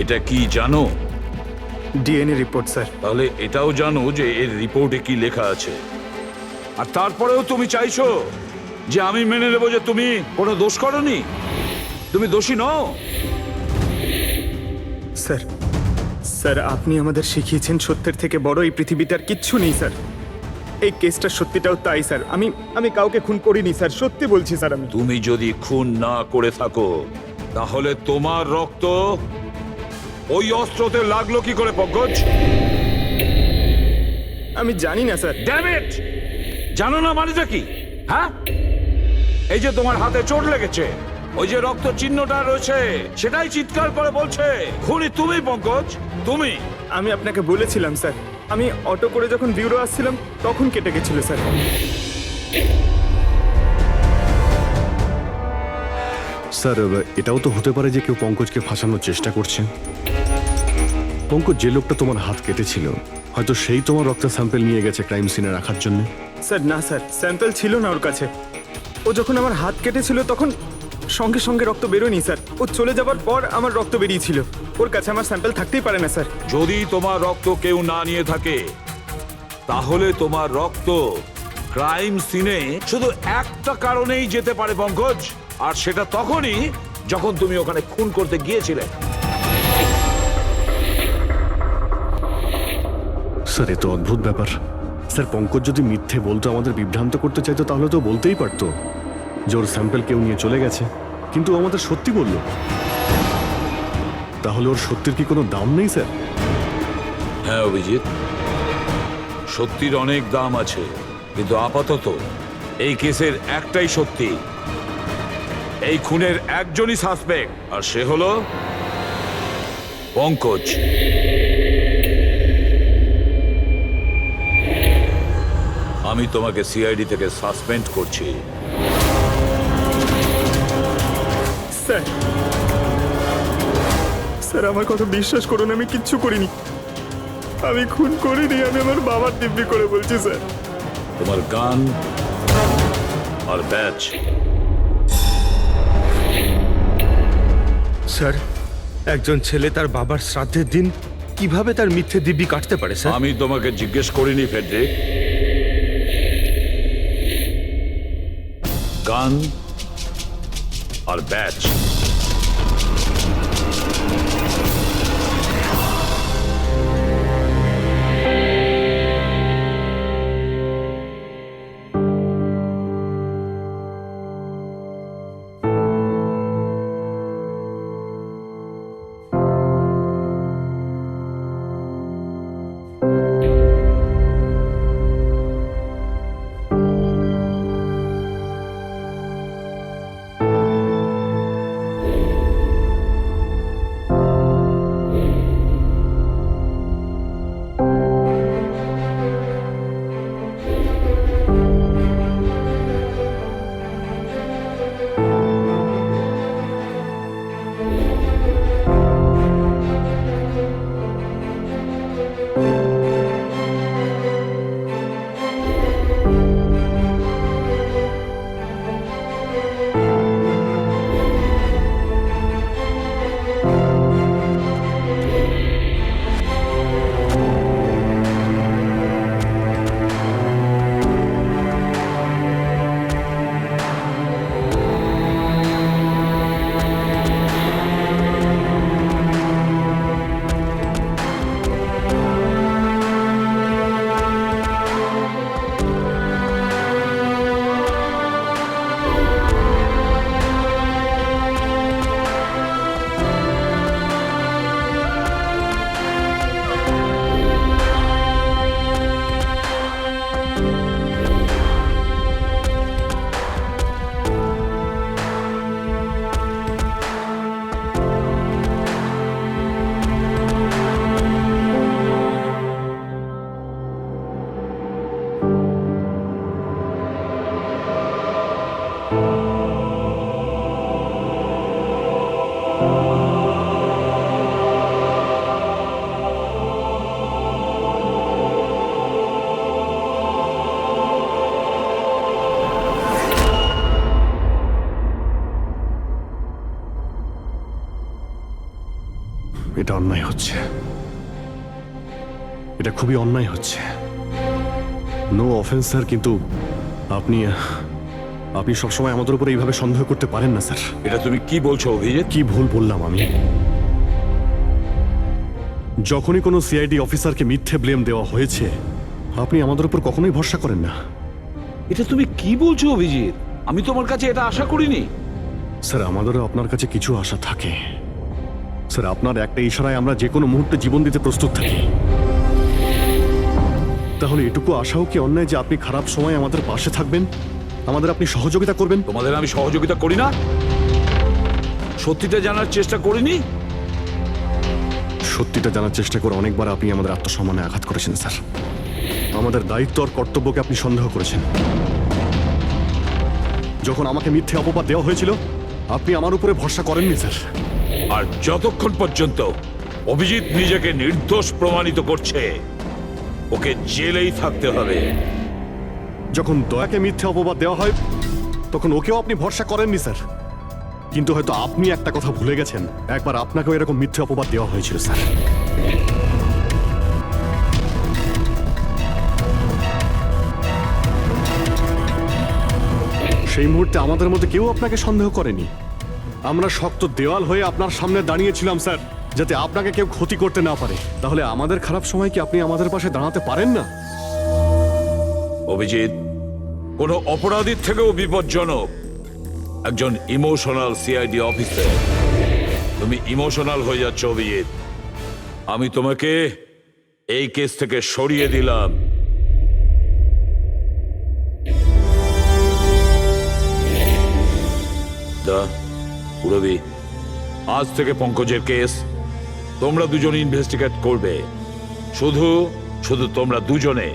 এটা কি জানো? DNA report sir. তাহলে এটাও জানো যে এর রিপোর্টে কি লেখা আছে। আর তারপরেও তুমি চাইছো যে আমি মেনে নেব যে তুমি কোনো দোষ করনি, তুমি দোষী নও। স্যার, স্যার আপনি আমাদের শিখিয়েছেন সত্যের থেকে বড় এই পৃথিবীতে আর কিচ্ছু নেই স্যার। এই কেসটা সত্যিটাও তাই স্যার। আমি কাউকে খুন করিনি স্যার, সত্যি বলছি স্যার। তুমি যদি খুন না করে থাকো তাহলে তোমার রক্ত ওই অস্ত্রতে লাগলো কি করে পঙ্কজ? আমি জানি না স্যার। Damn it! জানো না মানেটা কি? হ্যাঁ, এই যে তোমার হাতে চোট লেগেছে, ওই যে রক্ত চিহ্নটা রয়েছে, সেটাই চিৎকার করে বলছে খুনি তুমি পঙ্কজ, তুমি। আমি আপনাকে বলেছিলাম স্যার, আমি অটো করে যখন বিউরো আসছিলাম তখন কেটে গেছিল স্যার। স্যার এটাও তো হতে পারে যে কেউ পঙ্কজকে ফাঁসানোর চেষ্টা করছে। পঙ্কজ, যে লোকটা তোমার হাত কেটেছিল হয়তো সেই তোমার রক্তের স্যাম্পল নিয়ে গেছে ক্রাইম সিনে রাখার জন্য। স্যার না স্যার, স্যাম্পল ছিল না ওর কাছে। ও যখন আমার হাত কেটেছিল তখন সঙ্গে সঙ্গে রক্ত বেরোয়নি স্যার। ও চলে যাবার পর আমার রক্ত বেরিয়েছিল। ওর কাছে আমার স্যাম্পল থাকতেই পারে না স্যার। যদি তোমার রক্ত কেউ না নিয়ে থাকে তাহলে তোমার রক্ত ক্রাইম সিনে শুধু একটা কারণেই যেতে পারে পঙ্কজ, আর সেটা তখনই যখন তুমি ওখানে খুন করতে গিয়েছিলে। স্যার এ তো অদ্ভুত ব্যাপার। স্যার পঙ্কজ যদি মিথ্যে বলতো, আমাদের বিভ্রান্ত করতে চাইতো, তাহলে তো বলতেই পারতো যে ওর স্যাম্পল কেউ নিয়ে চলে গেছে, কিন্তু ও আমাদের সত্যি বলল। তাহলে ওর সত্যির কি কোনো দাম নেই স্যার? হ্যাঁ অভিজিৎ, সত্যির অনেক দাম আছে, কিন্তু আপাতত এই কেসের একটাই সত্যি। এই খুনের একজনই সাসপেক্ট, আর সে হলো পঙ্কজ। আমি তোমাকে সিআইডি থেকে সাসপেন্ড করছি। স্যার, স্যার আমার কথা বিশ্বাস করুন, আমি কিচ্ছু করিনি। আমি খুন করিনি, আমি আমার বাবার দিব্যি করে বলছি স্যার। তোমার গান আর ব্যাচ। স্যার, একজন ছেলে তার বাবার শ্রাদ্ধের দিন কিভাবে তার মিথ্যে দিব্যি কাটতে পারে স্যার? আমি তোমাকে জিজ্ঞেস করিনি ফেডরিক। গান আর ব্যাচ। এটা অন্যায় হচ্ছে, এটা খুবই অন্যায় হচ্ছে। নো অফেন্স স্যার, কিন্তু আপনি আপনি সবসময় আমাদের উপরে এইভাবে সন্দেহ করতে পারেন না স্যার। এটা তুমি কি বলছো অভিজিৎ? কি ভুল বললাম আমি? যখনই কোনো সিআইডি অফিসারকে মিথ্যে ব্লেম দেওয়া হয়েছে, আপনি আমাদের উপর কখনোই ভরসা করেন না। এটা তুমি কি বলছো অভিজিৎ? আমি তোমার কাছে এটা আশা করিনি। স্যার, আমাদেরও আপনার কাছে কিছু আশা থাকে স্যার। আপনার একটা ইশারায় আমরা যে কোনো মুহূর্তে জীবন দিতে প্রস্তুত থাকি। তাহলে এটুকু আশাও কি অন্যায় যে আপনি খারাপ সময় আমাদের পাশে থাকবেন, আমাদের আপনি সহযোগিতা করবেন? তোমাদের আমি সহযোগিতা করি না? সত্যিটা জানার চেষ্টা করিনি? সত্যিটা জানার চেষ্টা করে অনেকবার আপনি আমাদের আত্মসম্মানে আঘাত করেছেন স্যার। আমাদের দায়িত্ব আর কর্তব্যকে আপনি সন্দেহ করেছেন। যখন আমাকে মিথ্যে অপবাদ দেওয়া হয়েছিল, আপনি আমার উপরে ভরসা করেননি স্যার। আর যতক্ষণ পর্যন্ত অভিজিৎ নিজেকে নির্দোষ প্রমাণিত করছে, ওকে জেলেই থাকতে হবে। যখন দয়াকে মিথ্যে অপবাদ দেওয়া হয়, তখন ওকেও আপনি ভরসা করেননি স্যার। কিন্তু হয়তো আপনি একটা কথা ভুলে গেছেন, একবার আপনাকেও এরকম মিথ্যে অপবাদ দেওয়া হয়েছিল স্যার। সেই মুহূর্তে আমাদের মধ্যে কেউ আপনাকে সন্দেহ করেনি। আমরা শক্ত দেওয়াল হয়ে আপনার সামনে দাঁড়িয়েছিলাম স্যার, যাতে আপনাকে কেউ ক্ষতি করতে না পারে। তাহলে আমাদের খারাপ সময় কি আপনি আমাদের পাশে দাঁড়াতে পারেন না? অভিজিৎ কোনো অপরাধীর থেকেও বিপজ্জনক একজন ইমোশনাল সিআইডি অফিসার। তুমি ইমোশনাল হয়ে যাচ্ছ অভিজিৎ। আমি তোমাকে এই কেস থেকে সরিয়ে দিলাম। পুরবি, আজ থেকে পঙ্কজের কেস তোমরা দুজন ইনভেস্টিগেট করবে। শুধু শুধু তোমরা দুজনে।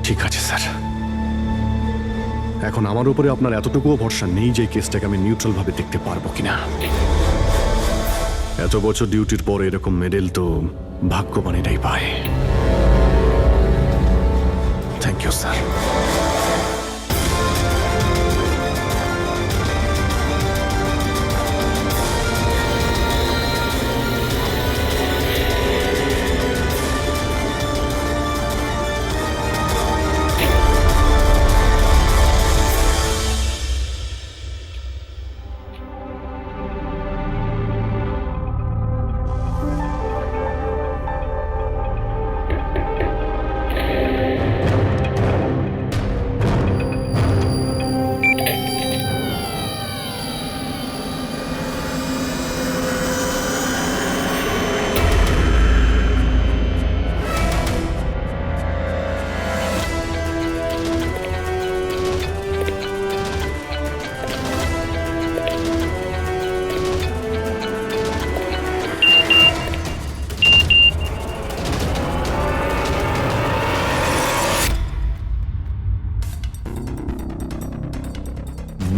ঠিক আছে স্যার। এখন আমার উপরে আপনার এতটুকুও ভরসা নেই যে এই কেসটাকে আমি নিউট্রাল ভাবে দেখতে পারবো কিনা। এত বছর ডিউটির পর এরকম মেডেল তো ভাগ্যবানেরাই পায়। Thank you sir.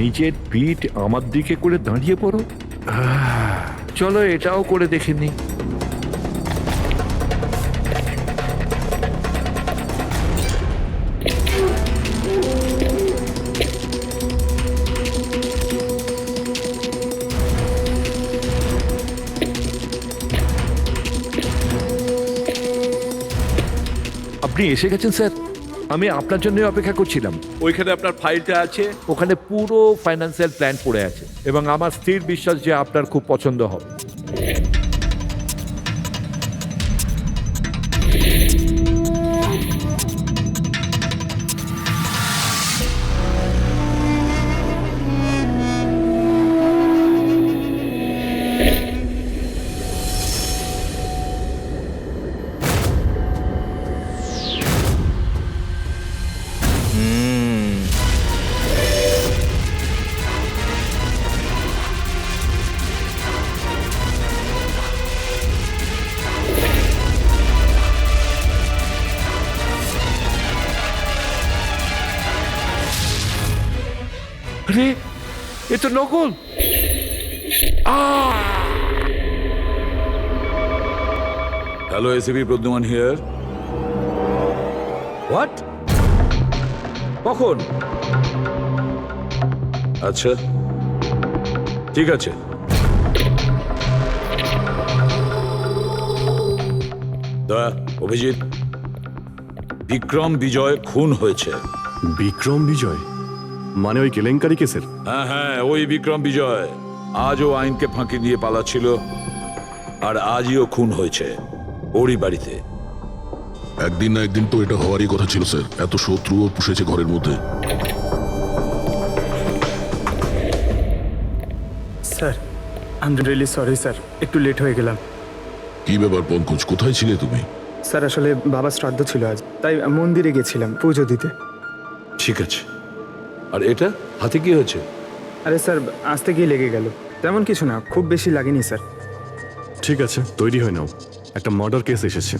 নিজের পিঠ আমার দিকে করে দাঁড়িয়ে পড়ো। চলো এটাও করে দেখে নি। আপনি এসে গেছেন স্যার। আমি আপনার জন্য অপেক্ষা করছিলাম। ওইখানে আপনার ফাইলটা আছে, ওখানে পুরো ফাইন্যান্সিয়াল প্ল্যান পড়ে আছে এবং আমার স্থির বিশ্বাস যে আপনার খুব পছন্দ হবে। আরে এ তো নকল। Hello ACP Pradyuman here. What? কখন? আচ্ছা ঠিক আছে, অভিজিৎ, বিক্রম বিজয় খুন হয়েছে। বিক্রম বিজয় মানে ওই কেলেঙ্কারি কেসের? হ্যাঁ হ্যাঁ, ওই বিক্রম বিজয় আজও আইনকে ফাঁকি দিয়ে পালাচ্ছিল, আর আজও খুন হয়েছে ওরই বাড়িতে। একদিন না একদিন তো এটা হওয়ারই কথা ছিল স্যার, এত শত্রুও পুষেছে ঘরের মধ্যে। Sir I am really sorry sir, একটু লেট হয়ে গেলাম। কি ব্যাপার পঙ্কজ, কোথায় ছিলে তুমি? স্যার আসলে বাবার শ্রাদ্ধ ছিল আজ, তাই মন্দিরে গেছিলাম পুজো দিতে। ঠিক আছে, আর এটা হাতে কি হয়েছে? আরে স্যার আসতে গিয়ে লেগে গেল, তেমন কিছু না, খুব বেশি লাগেনি স্যার। ঠিক আছে, তৈরি হয়ে নাও, একটা মার্ডার কেস এসেছে।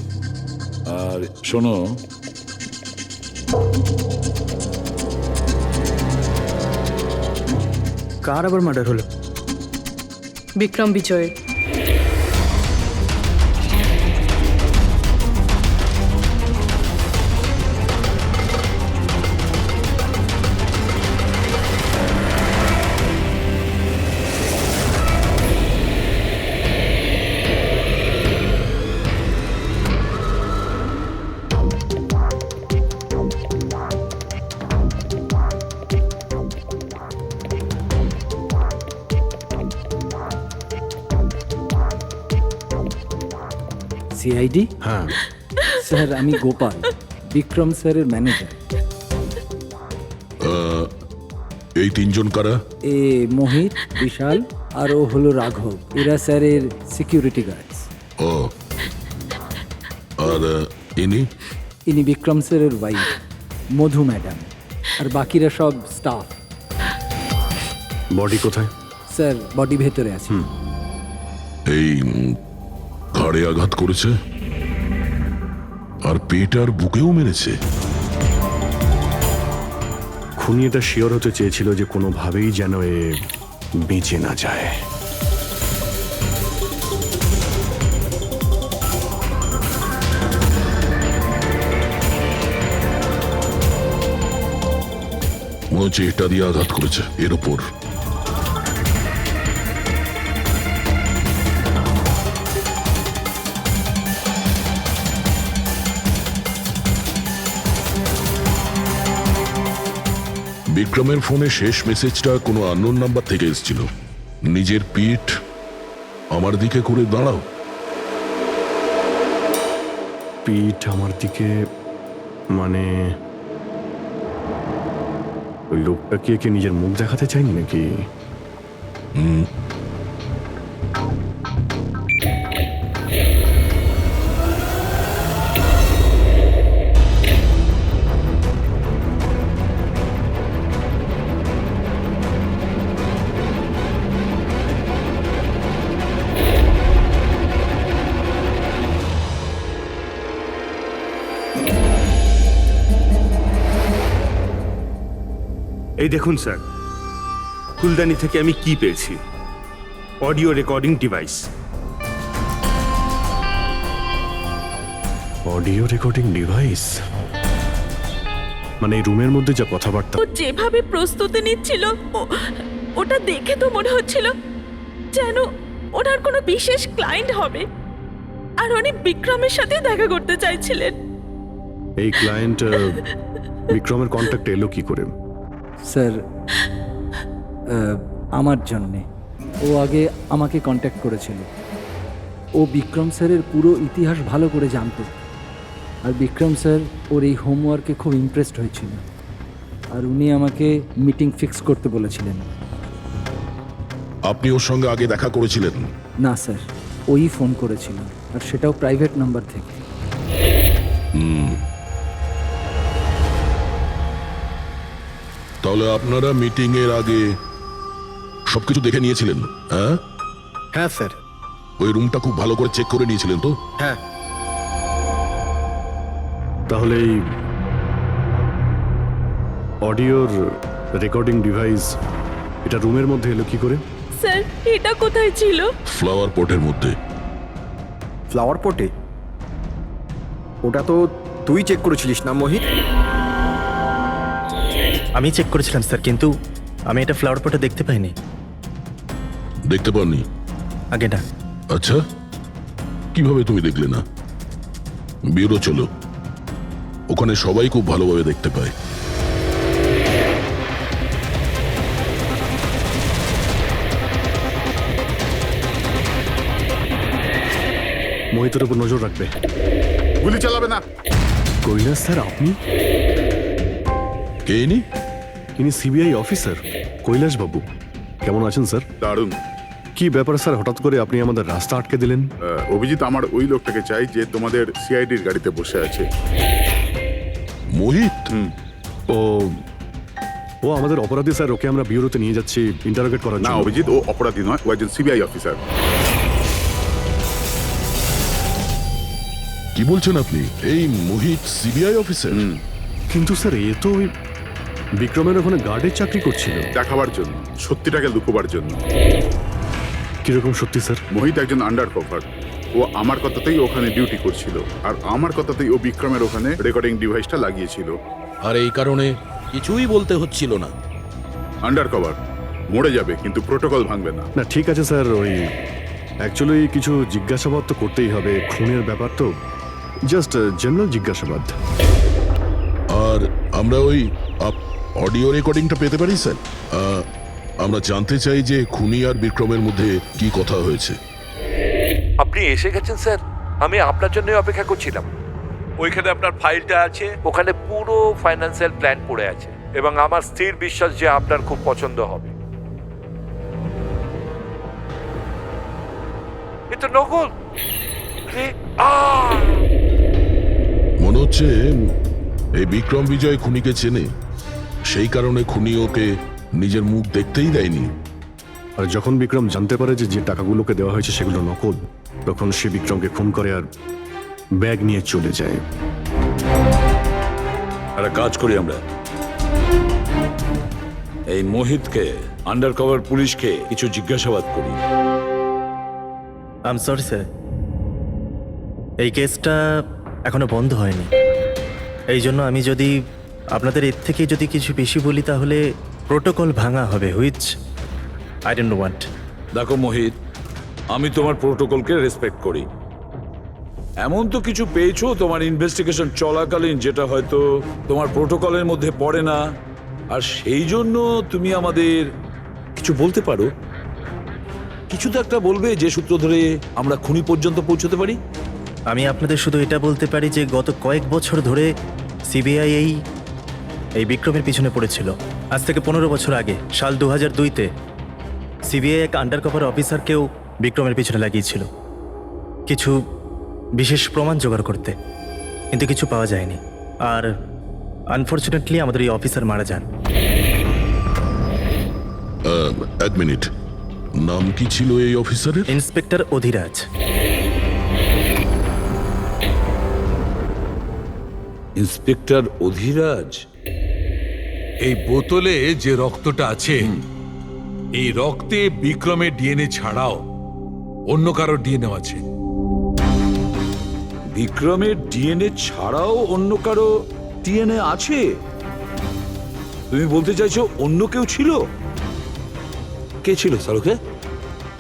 আর শোনো, কার আবার মার্ডার হলো? বিক্রম বিজয়ের। সিআইডি? হ্যাঁ, স্যার আমি গোপাল, বিক্রম স্যারের ম্যানেজার। এই তিনজন কারা? এ মোহিত, বিশাল আর ও হলো রাঘব, এরা স্যারের সিকিউরিটি গার্ডস। ও, আর ইনি? ইনি বিক্রম স্যারের ওয়াইফ মধু ম্যাডাম, আর বাকিরা সব স্টাফ। বডি কোথায়? স্যার বডি ভেতরে আছে। এই ঘাড়ে আঘাত করেছে আর পেট আর বুকেও মেরেছে। খুনি এটা শিওর হতে চেয়েছিল যে কোনোভাবেই যেন এ বেঁচে না যায়। মনে হচ্ছে এটা দিয়ে আঘাত করেছে এর ওপর। বিক্রমের ফোনে শেষ মেসেজটা কোনো আননোন নাম্বার থেকে এসেছিল। নিজের পিঠ আমার দিকে করে দাঁড়াও। পিঠ আমার দিকে মানে ওই লোকটা কি একে নিজের মুখ দেখাতে চাইনি নাকি? এই দেখুন স্যার, ফুলদানি থেকে আমি কি পেয়েছি, audio recording device. Audio recording device মানে এই রুমের মধ্যে যা কথাবার্তা। ও যেভাবে প্রস্তুতি নিচ্ছিল, ওটা দেখে তো মনে হচ্ছিল যেন ওনার কোনো বিশেষ ক্লায়েন্ট হবে, আর উনি বিক্রমের সাথে দেখা করতে চাইছিলেন। এই ক্লায়েন্ট বিক্রমের কন্ট্যাক্টে এলো কি করে? স্যার আমার জন্যে ও আগে আমাকে কন্ট্যাক্ট করেছিল। ও বিক্রম স্যারের পুরো ইতিহাস ভালো করে জানতো, আর বিক্রম স্যার ওর এই হোমওয়ার্কে খুব ইমপ্রেসড হয়েছিল, আর উনি আমাকে মিটিং ফিক্স করতে বলেছিলেন। আপনি ওর সঙ্গে আগে দেখা করেছিলেন? না স্যার, ওই ফোন করেছিল, আর সেটাও প্রাইভেট নাম্বার থেকে। তাহলে আপনারা মিটিং এর আগে সবকিছু দেখে নিয়েছিলেন? হ্যাঁ হ্যাঁ স্যার। ওই রুমটা খুব ভালো করে চেক করে নিয়েছিলেন তো? হ্যাঁ। তাহলে এই অডিওর রেকর্ডিং ডিভাইস এটা রুমের মধ্যে এলো কি করে? স্যার এটা কোথায় ছিল? ফ্লাওয়ার পটের মধ্যে। ফ্লাওয়ার পটে? ওটা তো তুই চেক করেছিলিস না মোহিত? আমি চেক করেছিলাম স্যার, কিন্তু আমি এটা ফ্লাওয়ার পটে দেখতে পাইনি। দেখতে পাননি? আগে না। আচ্ছা, কিভাবে তুমি দেখলে না? ব্যুরো চলো, ওখানে সবাই খুব ভালোভাবে দেখতে পায়। মোহিতের উপর নজর রাখবে। গুলি চালাবে না। কৈলাস স্যার, আপনি? কে ইনি? ইনি সিবিআই অফিসার কৈলাস বাবু। কেমন আছেন স্যার? দারুণ। কি ব্যাপার স্যার, হঠাৎ করে আপনি আমাদের রাস্তা আটকে দিলেন? অভিজিৎ, আমার ওই লোকটাকে চাই যে তোমাদের সিআইডির গাড়িতে বসে আছে। মোহিত? ও ও আমাদের অপরাধী স্যার, ওকে আমরা ব্যুরোতে নিয়ে যাচ্ছি ইন্টারোগেট করার না জন্য। অভিজিৎ, ও অপরাধী নয়, ও একজন সিবিআই অফিসার। কি বলছেন আপনি? এই মোহিত সিবিআই অফিসার? কিন্তু স্যার, এ তো ওই বিক্রমের ওখানে গার্ডের চাকরি করছিল। দেখাবার জন্য, সত্যিটাকে লুকোবার জন্য। কিরকম সত্যি স্যার? মোহিত একজন আন্ডার কভার। ও আমার কথাতেই ওখানে ডিউটি করছিল, আর আমার কথাতেই ও বিক্রমের ওখানে রেকর্ডিং ডিভাইসটা লাগিয়েছিল। আর এই কারণে কিছুই বলতে হচ্ছিল না। আন্ডার কভার মরে যাবে, কিন্তু প্রোটোকল ভাঙবে না। না ঠিক আছে স্যার, ওই অ্যাকচুয়ালি কিছু জিজ্ঞাসাবাদ তো করতেই হবে, খুনের ব্যাপার তো, জাস্ট জেনারেল জিজ্ঞাসাবাদ। আর আমরা ওই অডিও রেকর্ডিংটা পেতে পারি স্যার? আমরা জানতে চাই যে খুনি আর বিক্রমের মধ্যে কি কথা হয়েছে। আপনি এসে গেছেন স্যার, আমি আপনার জন্যই অপেক্ষা করছিলাম। ওইখানে আপনার ফাইলটা আছে, ওখানে পুরো ফাইন্যান্সিয়াল প্ল্যান পড়ে আছে, এবং আমার স্থির বিশ্বাস যে আপনার খুব পছন্দ হবে। এটা নকল। আরে, মনে হচ্ছে এই বিক্রম বিজয় খুনিকে চেনে, সেই কারণে খুনি ওকে নিজের মুখ দেখতেই দেয়নি। আর যখন বিক্রম জানতে পারে যে যে টাকাগুলোকে দেওয়া হয়েছে সেগুলো নকল, তখন সে বিক্রমকে খুন করে আর ব্যাগ নিয়ে চলে যায়। একটা কাজ করি আমরা, এই মোহিতকে, আন্ডার কভার পুলিশকে কিছু জিজ্ঞাসাবাদ করি। আই এম সরি স্যার, এই কেসটা এখনো বন্ধ হয়নি। এই জন্য আমি যদি আপনাদের এর থেকে যদি কিছু বেশি বলি তাহলে প্রোটোকল ভাঙা হবে, হুইচ আই ডোন্ট ওয়ান্ট। দেখো মোহিত, আমি তোমার প্রোটোকলকে রেসপেক্ট করি। এমন তো কিছু পেয়েছো তোমার ইনভেস্টিগেশন চলাকালীন যেটা হয়তো তোমার প্রোটোকলের মধ্যে পড়ে না, আর সেই জন্য তুমি আমাদের কিছু বলতে পারো। কিছু তো একটা বলবে যে সূত্র ধরে আমরা খুনি পর্যন্ত পৌঁছতে পারি। আমি আপনাদের শুধু এটা বলতে পারি যে গত কয়েক বছর ধরে সিবিআই এই বিক্রমের পিছনে পড়েছিল। আজ থেকে 15 বছর আগে, সাল 2002-তে সিবিআই এক আন্ডার কভার অফিসারকেও বিক্রমের পিছনে লাগিয়েছিল কিছু বিশেষ প্রমাণ জোগাড় করতে, কিন্তু কিছু পাওয়া যায়নি। আর আনফর্চুনেটলি আমাদের এই অফিসার মারা যান। এক মিনিট, নাম কি ছিল এই অফিসারের? ইন্সপেক্টর অধিরাজ। ইন্সপেক্টর অধিরাজ? এই বোতলে যে রক্তটা আছে, এই রক্তে বিক্রমের ডিএনএ ছাড়াও অন্য কারো ডিএনএ আছে। বিক্রমের ডিএনএ ছাড়াও অন্য কারো ডিএনএ আছে? তুমি বলতে চাইছো অন্য কেউ ছিল? কে ছিল সালুকে?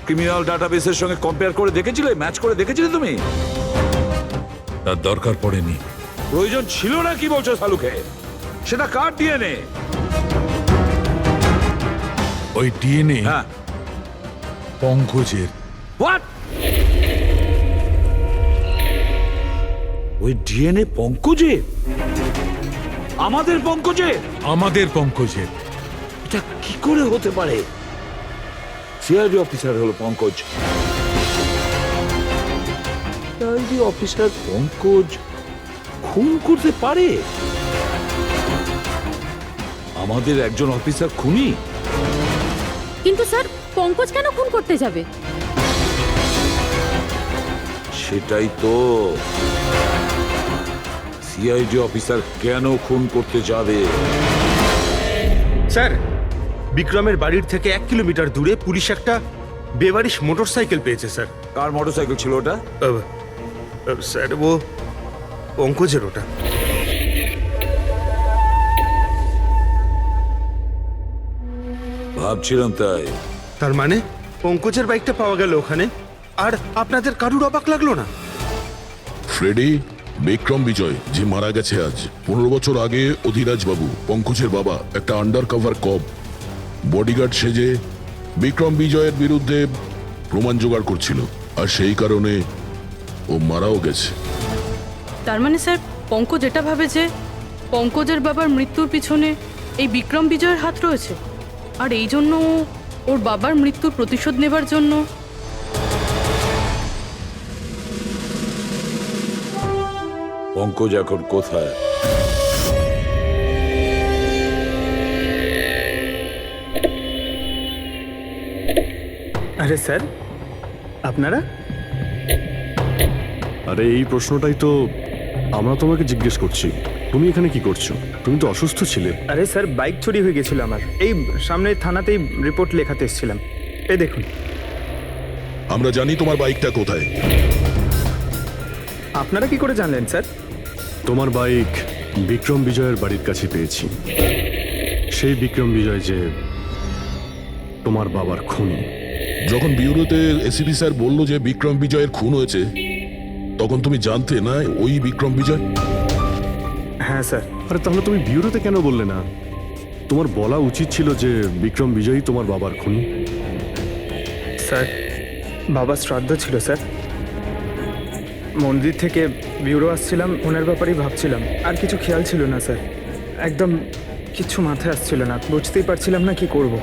ক্রিমিনাল ডাটাবেসের সঙ্গে কম্পেয়ার করে দেখেছিলে, ম্যাচ করে দেখেছিলে তুমি? তার দরকার পড়েনি। প্রয়োজন ছিল না কি বলছো সালুকে? সেটা কার ডিএনএ? ওই ডিএনএ হ্যাঁ, পঙ্কজের। হোয়াট? ওই ডিএনএ পঙ্কজের? আমাদের পঙ্কজের? আমাদের পঙ্কজের। এটা কি করে হতে পারে? সিআইডি অফিসার হলো পঙ্কজ। সিআইডি অফিসার পঙ্কজ খুন করতে পারে? আমাদের একজন অফিসার খুনি? কিন্তু স্যার, পঙ্কজ কেন খুন করতে যাবে? সেটাই তো, সিআইডি অফিসার কেন খুন করতে যাবে? স্যার, বিক্রমের বাড়ির থেকে 1 কিলোমিটার দূরে পুলিশ একটা বেবারিশ মোটরসাইকেল পেয়েছে স্যার। কার মোটরসাইকেল ছিল ওটা? স্যার, ও পঙ্কজের ওটা। ভাবছিলাম তাই। তার মানে পঙ্কজের বাইকটা পাওয়া গেল ওখানে, আর আপনাদের কারুর অবাক লাগলো না? ফ্রেডি, বিক্রম বিজয় যে মারা গেছে আজ 15 বছর আগে অধিরাজ বাবু পঙ্কজের বাবা একটা আন্ডার কভার কব বডিগার্ড সেজে বিক্রম বিজয়ের বিরুদ্ধে প্রমাণ জোগাড় করছিল, আর সেই কারণে ও মারাও গেছে। তার মানে স্যার পঙ্কজ এটা ভাবে যে পঙ্কজের বাবার মৃত্যুর পিছনে এই বিক্রম বিজয়ের হাত রয়েছে, আর এই জন্য ও ওর বাবার মৃত্যুর প্রতিশোধ নেবার জন্য পঙ্কজ এখন কোথায়? আরে স্যার, আপনারা? আরে এই প্রশ্নটাই তো আমরা তোমাকে জিজ্ঞেস করছি। তুমি এখানে কি করছো? তুমি তো অসুস্থ ছিলে। আরে স্যার, বাইক চুরি হয়ে গেছিল আমার। এই সামনের থানাতেই রিপোর্ট লেখাতে এসেছিলাম। এই দেখুন। আমরা জানি তোমার বাইকটা কোথায়। আপনারা কি করে জানলেন স্যার? তোমার বাইক বিক্রম বিজয়ের বাড়ির কাছে পেয়েছি। সেই বিক্রম বিজয় যে তোমার বাবার খুনি। যখন বিউরোতে এসিপি স্যার বলল যে বিক্রম বিজয়ের খুন হয়েছে, তখন তুমি জানতে না ওই বিক্রম বিজয়? হ্যাঁ স্যার। আরে তাহলে তুমি বিউরোতে কেন বললে না? তোমার বলা উচিত ছিল যে বিক্রম বিজয়ই তোমার বাবার খুনি। স্যার, বাবা শ্রাদ্ধ ছিল স্যার। মন্দির থেকে বিউরো আসছিলাম, ওনার ব্যাপারেই ভাবছিলাম, আর কিছু খেয়াল ছিল না স্যার। একদম কিছু মাথায় আসছিল না, বুঝতেই পারছিলাম না কি করব।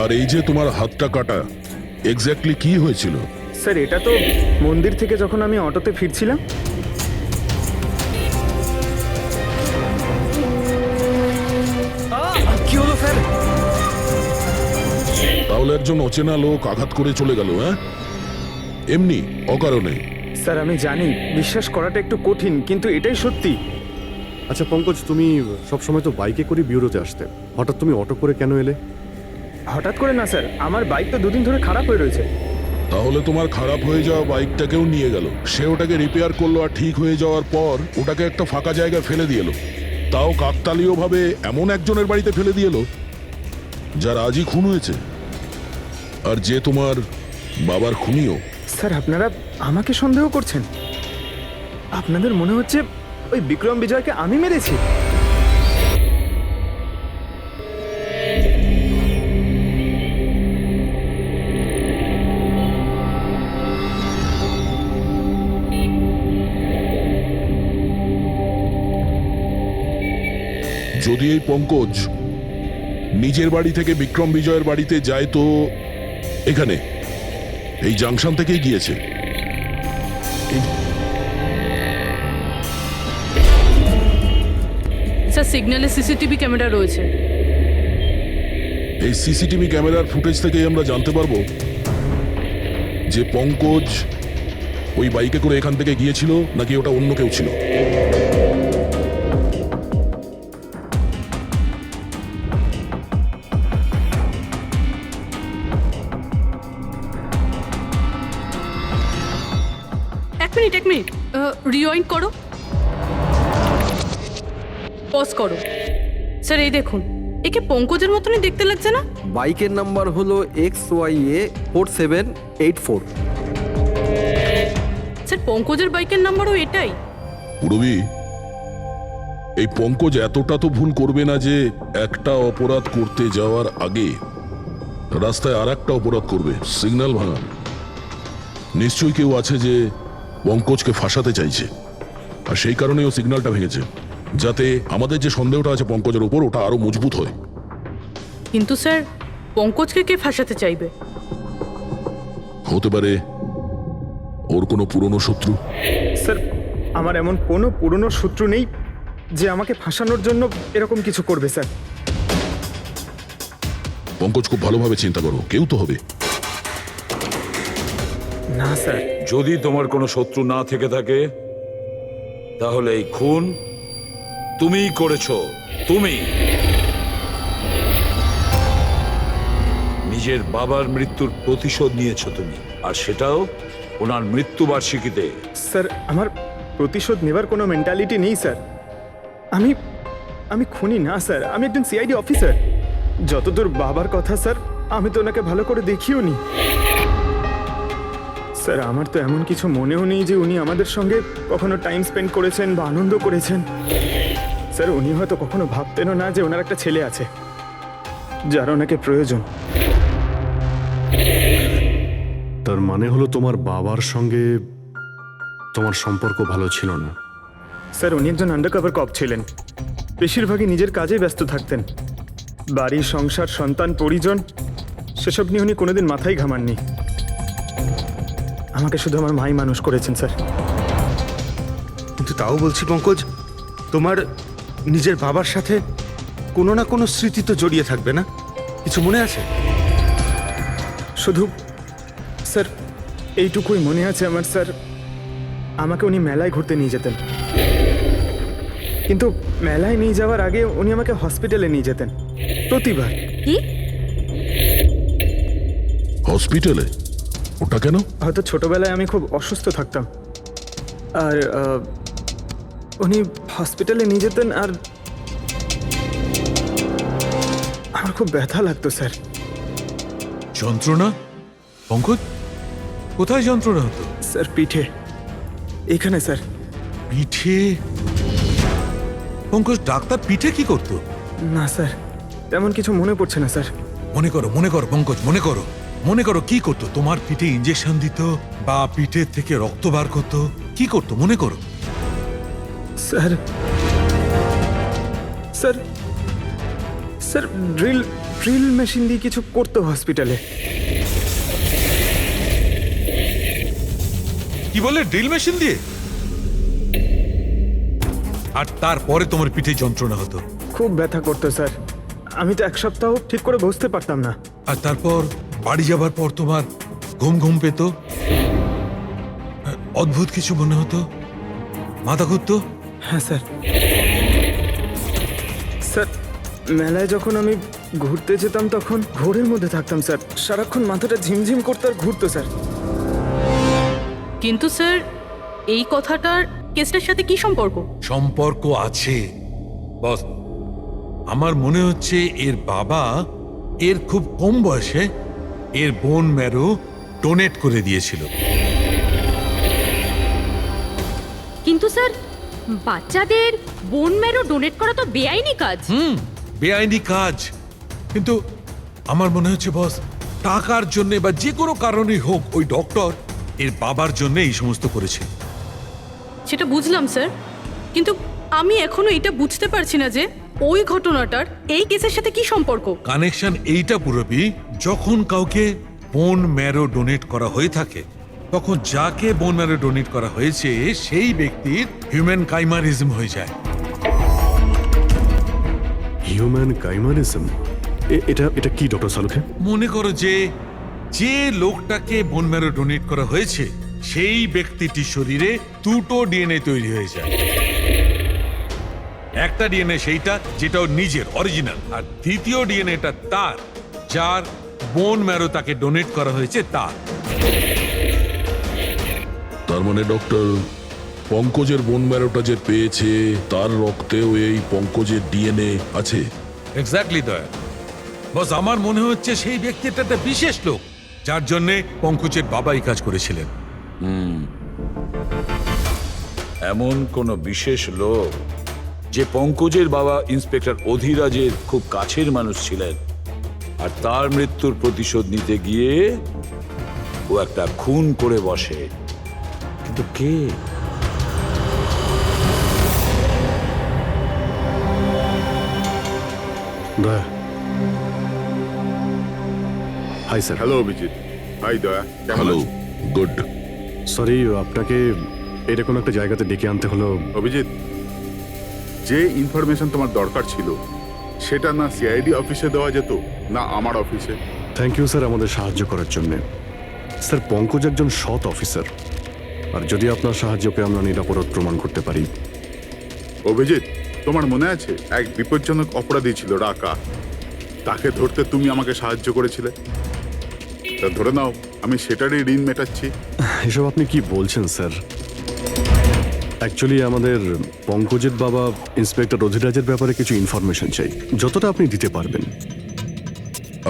আর এই যে তোমার হাতটা কাটা, এক্স্যাক্টলি কি হয়েছিল? স্যার, এটা তো মন্দির থেকে যখন আমি অটোতে ফিরছিলাম। কি হলো স্যার? তাহলে একজন অচেনা লোক আঘাত করে চলে গেল? হ্যাঁ, এমনি অকারণে? স্যার, আমি জানি বিশ্বাস করাটা একটু কঠিন, কিন্তু এটাই সত্যি। আচ্ছা পঙ্কজ, তুমি সবসময় তো বাইকে করে বিউরোতে আসতে, হঠাৎ তুমি অটো করে কেন এলে? হঠাৎ করে না স্যার, আমার বাইক তো দুদিন ধরে খারাপ হয়ে রয়েছে। তাহলে তোমার খারাপ হয়ে যাওয়া বাইকটাকেও নিয়ে গেল, সে ওটাকে রিপেয়ার করলো, আর ঠিক হয়ে যাওয়ার পর ওটাকে একটা ফাঁকা জায়গায় ফেলে দিয়ে এলো, তাও কাকতালীয় ভাবে এমন একজনের বাড়িতে ফেলে দিয়ে এলো যার আজই খুন হয়েছে, আর যে তোমার বাবার খুনিও। স্যার, আপনারা আমাকে সন্দেহ করছেন? আপনাদের মনে হচ্ছে ওই বিক্রম বিজয়কে আমি মেরেছি? যদি এই পঙ্কজ নিজের বাড়ি থেকে বিক্রম বিজয়ের বাড়িতে যায়, তো এখানে এই জাংশন থেকেই গিয়েছে। স্যার, সিগন্যালে সিসিটিভি ক্যামেরা রয়েছে। এই সিসিটিভি ক্যামেরার ফুটেজ থেকেই আমরা জানতে পারবো যে পঙ্কজ ওই বাইকে করে এখান থেকে গিয়েছিল নাকি ওটা অন্য কেউ ছিল। এক মিনিট রিওয়াইন্ড করো, পজ করো। স্যার, এই দেখুন, একে পঙ্কজের মতনই দেখতে লাগছে না? বাইকের নাম্বার হলো XYA4784। স্যার, পঙ্কজের বাইকের নাম্বারও এটাই? পুরবি, এই পঙ্কজ এতটা তো ভুল করবে না যে একটা অপরাধ করতে যাওয়ার আগে রাস্তায় আর একটা অপরাধ করবে, সিগন্যাল ভাঙা। নিশ্চয়ই কেউ আছে যে পঙ্কজকে ফাঁসাতে চাইছে, আর সেই কারণে ও সিগন্যালটা ভেঙেছে, যাতে আমাদের যে সন্দেহটা আছে পঙ্কজের উপর, ওটা আরো মজবুত হয়। কিন্তু স্যার, পঙ্কজকে কে ফাঁসাতে চাইবে? হতে পারে ওর কোনো পুরনো শত্রু। স্যার, আমার এমন কোনো পুরনো শত্রু নেই যে আমাকে ফাঁসানোর জন্য এরকম কিছু করবে স্যার। পঙ্কজ, খুব ভালোভাবে চিন্তা করো, কেউ তো হবে। না স্যার। যদি তোমার কোনো শত্রু না থেকে থাকে, তাহলে এই খুন তুমিই করেছো। তুমি নিজের বাবার মৃত্যুর প্রতিশোধ নিয়েছো তুমি, আর সেটাও ওনার মৃত্যুবার্ষিকীতে। স্যার, আমার প্রতিশোধ নেবার কোনো মেন্টালিটি নেই স্যার। আমি আমি খুনি না স্যার, আমি একজন সিআইডি অফিসার। যতদূর বাবার কথা স্যার, আমি তো ওনাকে ভালো করে দেখিও নি। স্যার আমার তো এমন কিছু মনেও নেই যে উনি আমাদের সঙ্গে কখনো টাইম স্পেন্ড করেছেন বা আনন্দ করেছেন। স্যার উনি হয়তো কখনো ভাবতেনও না যে ওনার একটা ছেলে আছে যার ওনাকে প্রয়োজন। তার মানে হলো তোমার বাবার সঙ্গে তোমার সম্পর্ক ভালো ছিল না? স্যার উনি একজন আন্ডারকভার কপ ছিলেন, বেশিরভাগই নিজের কাজে ব্যস্ত থাকতেন। বাড়ি, সংসার, সন্তান, পরিজন সেসব নিয়ে উনি কোনোদিন মাথায় ঘামাননি। আমাকে শুধু আমার মাই মানুষ করেছেন স্যার। কিন্তু তাও বলছি পঙ্কজ, তোমার নিজের বাবার সাথে কোনো না কোনো স্মৃতি তো জড়িয়ে থাকবে না? কিছু মনে আছে? শুধু স্যার এইটুকুই মনে আছে আমার স্যার, আমাকে উনি মেলায় ঘুরতে নিয়ে যেতেন, কিন্তু মেলায় নিয়ে যাওয়ার আগে উনি আমাকে হসপিটালে নিয়ে যেতেন প্রতিবার। কি? হসপিটালে? ওটা কেন? হয়তো ছোটবেলায় আমি খুব অসুস্থ থাকতাম, আর উনি হসপিটালে নিয়ে যেতেন, আর আমার খুব ব্যথা লাগতো স্যার। যন্ত্রণা? পঙ্কজ, কোথায় যন্ত্রণা হতো? স্যার পিঠে, এখানে স্যার। পিঠে? পঙ্কজ, ডাক্তার পিঠে কি করতো? না স্যার, তেমন কিছু মনে পড়ছে না স্যার। মনে করো পঙ্কজ, মনে করো কি করতো? তোমার পিঠে ইঞ্জেকশন দিত বা পিঠের থেকে রক্ত বার করতো? কি করতো মনে করো? Sir sir sir drill machine দিয়ে কিছু করতো হসপিটালে। কি বলে? ড্রিল মেশিন দিয়ে? আর তারপরে তোমার পিঠে যন্ত্রণা হতো? খুব ব্যথা করতো স্যার, আমি তো এক সপ্তাহ ঠিক করে বসতে পারতাম না। আর তারপর বাড়ি যাবার পর তোমার ঘুম পেত, অদ্ভুত কিছু মনে হতো, মাথা ঘুরতো? হ্যাঁ স্যার। স্যার মেলায় যখন আমি ঘুরতে যেতাম তখন ঘোরের মধ্যে থাকতাম স্যার, সারাক্ষণ মাথাটা ঝিমঝিম করতে আর ঘুরতো স্যার। কিন্তু স্যার এই কথাটার কেসটার সাথে কি সম্পর্ক? সম্পর্ক আছে বস। আমার মনে হচ্ছে এর বাবা এর খুব কম বয়সে এর বোন ম্যারো ডোনেট করে দিয়েছিল। কিন্তু স্যার বাচ্চাদের বোন ম্যারো ডোনেট করা তো বেআইনি কাজ। বেআইনি কাজ, কিন্তু আমার মনে হচ্ছে বস টাকার জন্য বা যে কোনো কারণেই হোক ওই ডক্টর এর বাবার জন্য এই সমস্ত করেছে। সেটা বুঝলাম স্যার, কিন্তু আমি এখনো এটা বুঝতে পারছি না যে ওই ঘটনাটার এই কেসের সাথে কি সম্পর্ক। কানেকশন এইটা পুরোপুরি, যখন কাউকে বোন ম্যারো ডোনেট করা হয়ে থাকে তখন যাকে বোন ম্যারো ডোনেট করা হয়েছে সেই ব্যক্তির হিউম্যান কাইমারিজম হয়ে যায়। হিউম্যান কাইমারিজম? এটা কি ডক্টর সালুখে? মনে করো যে লোকটাকে বোন ম্যারো ডোনেট করা হয়েছে সেই ব্যক্তিটির শরীরে দুটো ডিএনএ তৈরি হয়ে যায়। একটা ডিএনএ সেইটা যেটা ওর নিজের অরিজিনাল, আর দ্বিতীয় ডিএনএটা তার যার বোন ম্যারো তাকে ডোনেট করা হয়েছে তার। তার মানে ডক্টর, পঙ্কজের বোন ম্যারোটা যে পেয়েছে তার রক্তেও এই পঙ্কজের ডিএনএ আছে? এক্স্যাক্টলি দয়া বস, আমার মনে হচ্ছে সেই ব্যক্তিটা একটা বিশেষ লোক যার জন্য পঙ্কজের বাবাই কাজ করেছিলেন। এমন কোন বিশেষ লোক যে পঙ্কজের বাবা ইন্সপেক্টর অধিরাজের খুব কাছের মানুষ ছিলেন, আর তার মৃত্যুর প্রতিশোধ নিতে গিয়ে ও একটা খুন করে বসে। কিন্তু কে? Daya. Hi sir. Hello Abhijit. Hi Daya. Hello, good. Sorry, আপনাকে এরকম একটা জায়গাতে ডেকে আনতে হলো। অভিজিৎ, যে ইনফরমেশন তোমার দরকার ছিল সেটা না সিআইডি অফিসে দেওয়া যেত না আমার অফিসে? থ্যাংক ইউ স্যার আমাদের সাহায্য করার জন্য। স্যার পঙ্কজ একজন সৎ অফিসার, আর যদি আপনার সাহায্যকে আমরা নিরাপরাধ প্রমাণ করতে পারি। অভিজিৎ, তোমার মনে আছে এক বিপজ্জনক অপরাধী ছিল রাকা, তাকে ধরতে তুমি আমাকে সাহায্য করেছিলে। তা ধরে নাও আমি সেটারই ঋণ মেটাচ্ছি। এসব আপনি কি বলছেন স্যার? অ্যাকচুয়ালি আমাদের পঙ্কজের বাবা ইন্সপেক্টর অধিরাজের ব্যাপারে কিছু ইনফরমেশন চাই, যতটা আপনি দিতে পারবেন।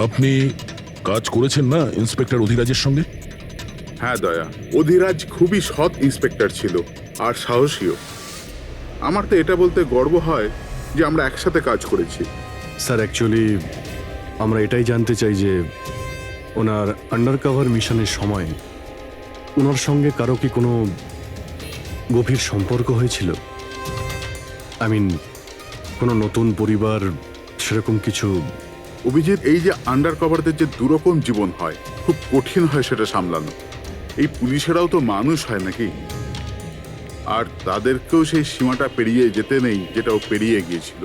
আপনি কাজ করেছেন না ইন্সপেক্টর অধিরাজের সঙ্গে? হ্যাঁ দয়া, অধিরাজ খুবই সৎ ইন্সপেক্টর ছিল আর সাহসীও। আমার তো এটা বলতে গর্ব হয় যে আমরা একসাথে কাজ করেছি। স্যার অ্যাকচুয়ালি আমরা এটাই জানতে চাই যে ওনার আন্ডারকভার মিশনের সময় ওনার সঙ্গে কারো কি কোনো গভীর সম্পর্ক হয়েছিল? কোনো নতুন পরিবার সেরকম কিছু? অভিজিৎ, এই যে আন্ডার কভারদের যে দুরকম জীবন হয়, খুব কঠিন হয় সেটা সামলানো। এই পুলিশেরাও তো মানুষ হয় নাকি, আর তাদেরকেও সেই সীমাটা পেরিয়ে যেতে নেই যেটা ও পেরিয়ে গিয়েছিল।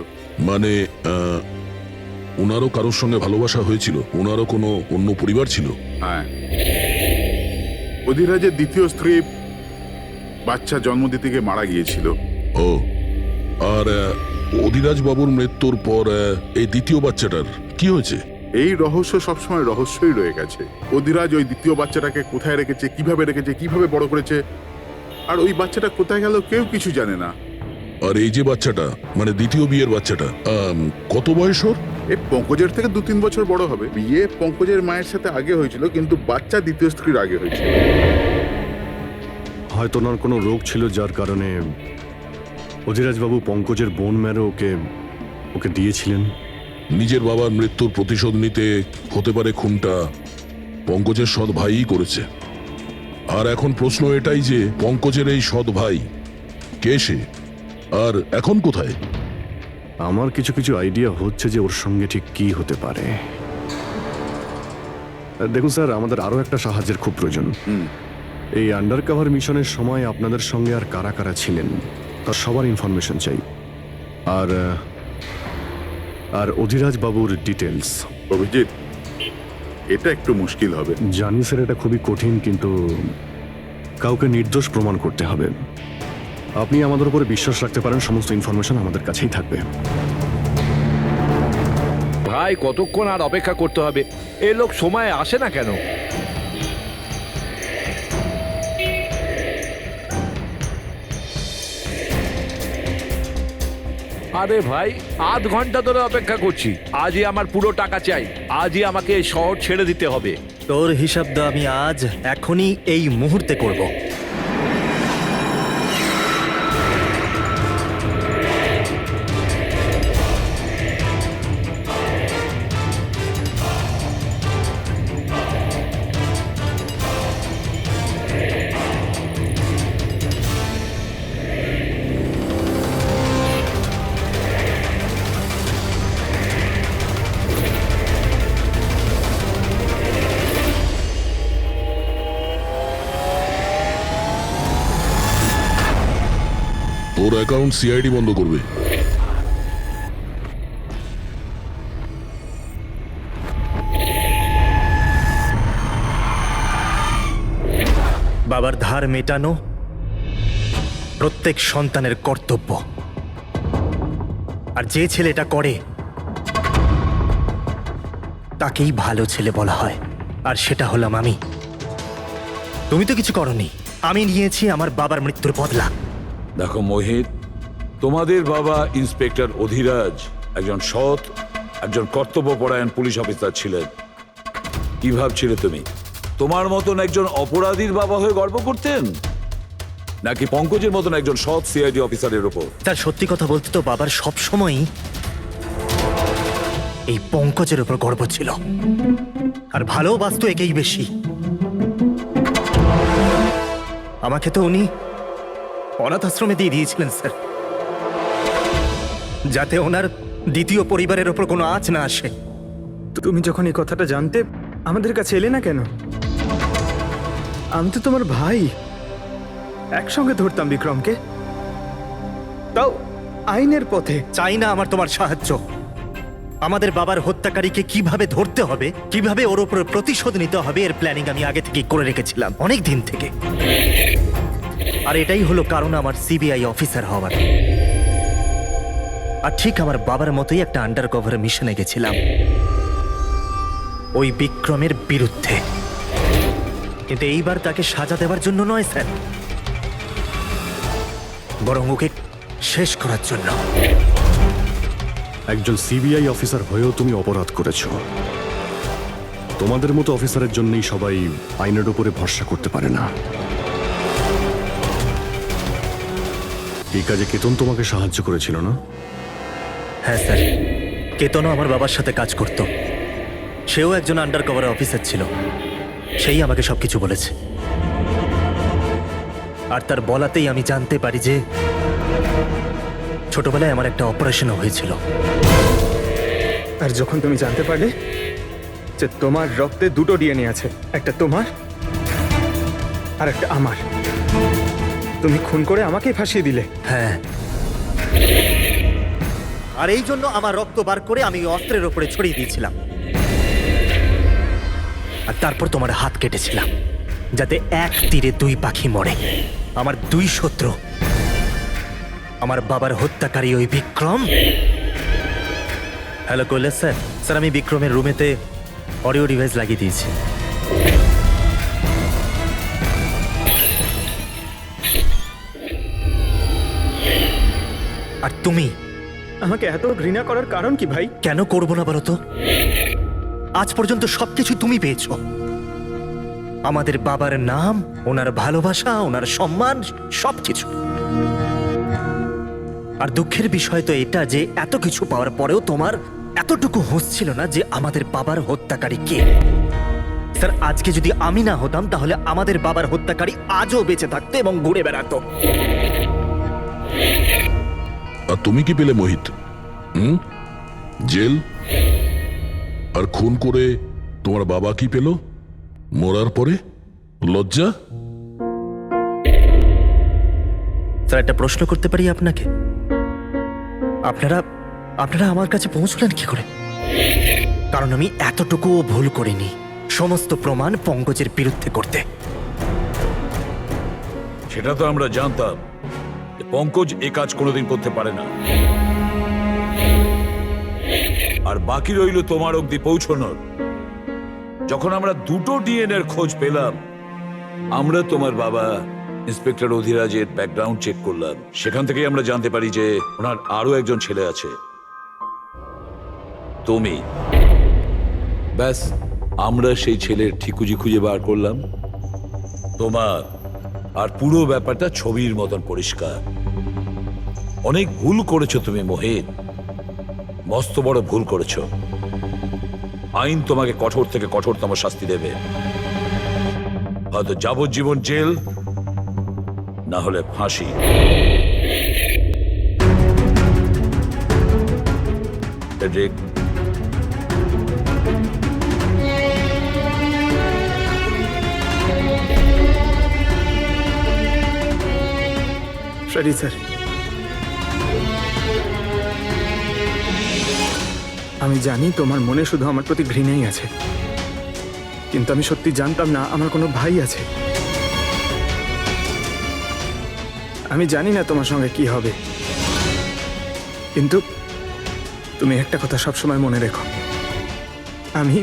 মানে ওনারও কারোর সঙ্গে ভালোবাসা হয়েছিল? ওনারও কোনো অন্য পরিবার ছিল? হ্যাঁ, অধিরাজের দ্বিতীয় স্ত্রী বাচ্চা জন্ম দিতে গিয়ে মারা গিয়েছিল। ও, আর অধিরাজ বাবুর মৃত্যুর পর এই দ্বিতীয় বাচ্চাটার কি হয়েছে? এই রহস্য সবসময় রহস্যই রয়ে গেছে। অধিরাজ ওই দ্বিতীয় বাচ্চাটাকে কোথায় রেখেছে, কিভাবে বড় করেছে, আর ওই বাচ্চাটা কোথায় গেল কেউ কিছু জানে না। আর এই যে বাচ্চাটা, মানে দ্বিতীয় বিয়ের বাচ্চাটা, কত বয়স ওর? এ পঙ্কজের থেকে 2-3 বছর বড় হবে। বিয়ে পঙ্কজের মায়ের সাথে আগে হয়েছিল, কিন্তু বাচ্চা দ্বিতীয় স্ত্রীর আগে হয়েছিল। হয়তো ওনার কোনো রোগ ছিল যার কারণে অধিরাজবাবু পঙ্কজের বোন ম্যারো ওকে দিয়েছিলেন। নিজের বাবার মৃত্যুর প্রতিশোধ নিতে হতে পারে খুনটা পঙ্কজের সৎ ভাইই করেছে। আর এখন প্রশ্ন এটাই যে পঙ্কজের এই সৎ ভাই কে সে, আর এখন কোথায়? আমার কিছু কিছু আইডিয়া হচ্ছে যে ওর সঙ্গে ঠিক কি হতে পারে। দেখুন স্যার, আমাদের আরো একটা সাহায্যের খুব প্রয়োজন। এই আন্ডারকভার মিশনের সময় আপনাদের সঙ্গে আর কারা কারা ছিলেন তার সবার ইনফরমেশন চাই, আর অধিরাজ বাবুর ডিটেলস। অভিজিৎ, এটা একটু মুশকিল হবে। জানি স্যার, এটা খুবই কঠিন, কিন্তু কাউকে নির্দোষ প্রমাণ করতে হবে। আপনি আমাদের উপরে বিশ্বাস রাখতে পারেন, সমস্ত ইনফরমেশন আমাদের কাছেই থাকবে। ভাই, কতক্ষণ আর অপেক্ষা করতে হবে? এ লোক সময় আসে না কেন? আরে ভাই, আধ ঘন্টা ধরে অপেক্ষা করছি। আজই আমার পুরো টাকা চাই। আজই আমাকে এই শহর ছেড়ে দিতে হবে। তোর হিসাব দা আমি আজ এখনই এই মুহূর্তে করব। তোর অ্যাকাউন্ট সিআইডি বন্ধ করবে। বাবার ধার মেটানো প্রত্যেক সন্তানের কর্তব্য, আর যে ছেলে এটা করে তাকেই ভালো ছেলে বলা হয়, আর সেটা হলাম আমি। তুমি তো কিছু করনি, আমি নিয়েছি আমার বাবার মৃত্যুর বদলা। দেখো মোহিত, তোমাদের বাবা ইন্সপেক্টর অধিরাজ একজন সৎ, একজন কর্তব্যপরায়ণ পুলিশ অফিসার ছিলেন। কি ভাবছিলে তুমি? তোমার মতন একজন অপরাধীর বাবা হয়ে গর্ব করতেন, নাকি পঙ্কজের মতন একজন সৎ সিআইডি অফিসারের উপর? তার সত্যি কথা বলতে তো বাবার সব সময়ই এই পঙ্কজের উপর গর্ব ছিল, আর ভালোবাসতো একেই বেশি। আমাকে তো উনি অনাথ আশ্রমে দিয়ে দিয়েছিলেন স্যার, যাতে ওনার দ্বিতীয় পরিবারের ওপর কোনো আঁচ না আসে। তুমি যখন এই কথাটা জানতে আমাদের কাছে এলে না কেন? আমি তো তোমার ভাই, একসঙ্গে ধরতাম বিক্রমকে, তাও আইনের পথে। চাই না আমার তোমার সাহায্য। আমাদের বাবার হত্যাকারীকে কিভাবে ধরতে হবে, কিভাবে ওর উপর প্রতিশোধ নিতে হবে, এর প্ল্যানিং আমি আগে থেকে করে রেখেছিলাম, অনেক দিন থেকে। আর এটাই হলো কারণ আমার সিবিআই অফিসার হওয়ার। আর ঠিক আমার বাবার মতোই একটা আন্ডার কভার মিশনে গেছিলাম ওই বিক্রমের বিরুদ্ধে, কিন্তু এইবার তাকে সাজা দেওয়ার জন্য নয় স্যার, বরং ওকে শেষ করার জন্য। একজন সিবিআই অফিসার হয়েও তুমি অপরাধ করেছো, তোমাদের মতো অফিসারের জন্যই সবাই আইনের উপরে ভরসা করতে পারে না। এই কাজে কেতন তোমাকে সাহায্য করেছিল না? হ্যাঁ স্যার, কেতনও আমার বাবার সাথে কাজ করত। সেও একজন আন্ডার কভার অফিসার ছিল। সেই আমাকে সবকিছু বলেছে। আর তার বলাতেই আমি জানতে পারি যে ছোটবেলায় আমার একটা অপারেশনও হয়েছিল। আর যখন তুমি জানতে পারলে যে তোমার রক্তে দুটো ডিএনএ আছে, একটা তোমার আর একটা আমার, তুমি খুন করে আমাকেই ফাঁসিয়ে দিলে। হ্যাঁ, আর এই জন্য আমার রক্ত বার করে আমি ওই অস্ত্রের ওপরে ছড়িয়ে দিয়েছিলাম। আর তারপর তোমার হাত কেটেছিলাম, যাতে এক তীরে দুই পাখি মরে। আমার দুই শত্রু, আমার বাবার হত্যাকারী ওই Vikram. Hello Kailash sir. Sir, আমি বিক্রমের রুমেতে অডিও ডিভাইস লাগিয়ে দিয়েছি। আর তুমি আমাকে এত ঘৃণা করার কারণ কি ভাই? কেন করবো না বলো তো? আজ পর্যন্ত সবকিছু তুমি পেয়েছো। আমাদের বাবার নাম, ওনার ভালোবাসা, ওনার সম্মান, সবকিছু। আর দুঃখের বিষয় তো এটা যে এত কিছু পাওয়ার পরেও তোমার এতটুকু হুঁশ ছিল না যে আমাদের বাবার হত্যাকারী কে। স্যার, আজকে যদি আমি না হতাম তাহলে আমাদের বাবার হত্যাকারী আজও বেঁচে থাকতো এবং ঘুরে বেড়াতো। আর তুমি কি পেলে মোহিত? জেল। আর খুন করে তোমার বাবা কি পেল? মরার পরে লজ্জা। স্যার, একটা প্রশ্ন করতে পারি আপনাকে? আপনারা আপনারা আমার কাছে পৌঁছলেন কি করে? কারণ আমি এতটুকুও ভুল করিনি সমস্ত প্রমাণ পঙ্কজের বিরুদ্ধে করতে। সেটা তো আমরা জানতাম যে পঙ্কজ এ কাজ কোনোদিন করতে পারে না। আর বাকি রইল তোমার অবধি পৌঁছানোর। যখন আমরা দুটো ডিএনএর খোঁজ পেলাম, আমরা তোমার বাবা ইন্সপেক্টর অধিরাজের ব্যাকগ্রাউন্ড চেক করলাম। সেখান থেকেই আমরা জানতে পারি যে ওনার আরো একজন ছেলে আছে, তুমি। ব্যাস, আমরা সেই ছেলের ঠিকুজি খুঁজে বার করলাম তোমার। আর পুরো ব্যাপারটা ছবির মতন পরিষ্কার। অনেক ভুল করেছো তুমি মোহিত, মস্ত বড় ভুল করেছো। আইন তোমাকে কঠোর থেকে কঠোরতম শাস্তি দেবে। হয়তো যাবজ্জীবন জেল, না হলে ফাঁসি। ফ্রেডরিক, সরি স্যার, আমি জানি তোমার মনে শুধু আমার প্রতি ঘৃণাই আছে, কিন্তু আমি সত্যি জানতাম না আমার কোনো ভাই আছে। আমি জানি না তোমার সঙ্গে কি হবে, কিন্তু তুমি একটা কথা সবসময় মনে রেখো, আমি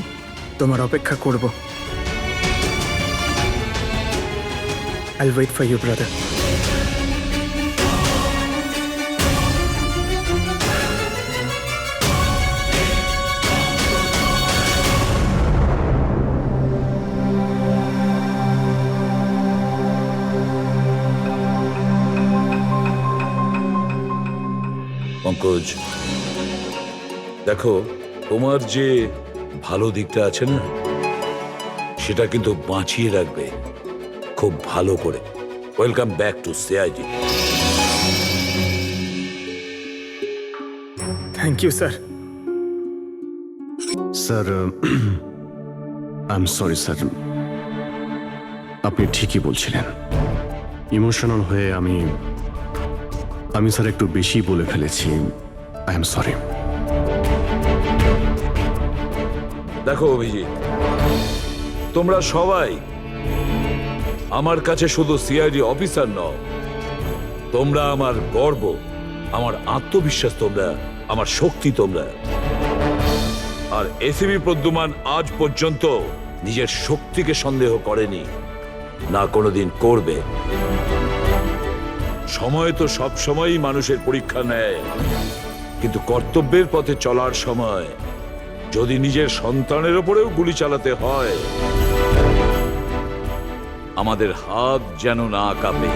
তোমার অপেক্ষা করব। I'll wait for you, brother. Pankaj, দেখো, তোমার যে ভালো দিকটা আছে না, সেটা কিন্তু বাঁচিয়ে রাখবে খুব ভালো করে। Welcome back to CID. Thank you sir. Sir, I am sorry sir. আপনি ঠিকই বলছিলেন। ইমোশনাল হয়ে আমি স্যার একটু বেশি বলে ফেলেছি। I am sorry. দেখো অভিজিৎ, তোমরা সবাই আমার কাছে শুধু সিআইডি অফিসার নও, তোমরা আমার গর্ব, আমার আত্মবিশ্বাস, তোমরা আমার শক্তি। তোমরা আর এসিবি প্রদ্যুমান আজ পর্যন্ত নিজের শক্তিকে সন্দেহ করেনি, না কোনোদিন করবে। সময় তো সব সময়ই মানুষের পরীক্ষা নেয়, কিন্তু কর্তব্যের পথে চলার সময় যদি নিজের সন্তানের ওপরেও গুলি চালাতে হয়, আমাদের হাত যেন না কাঁপে।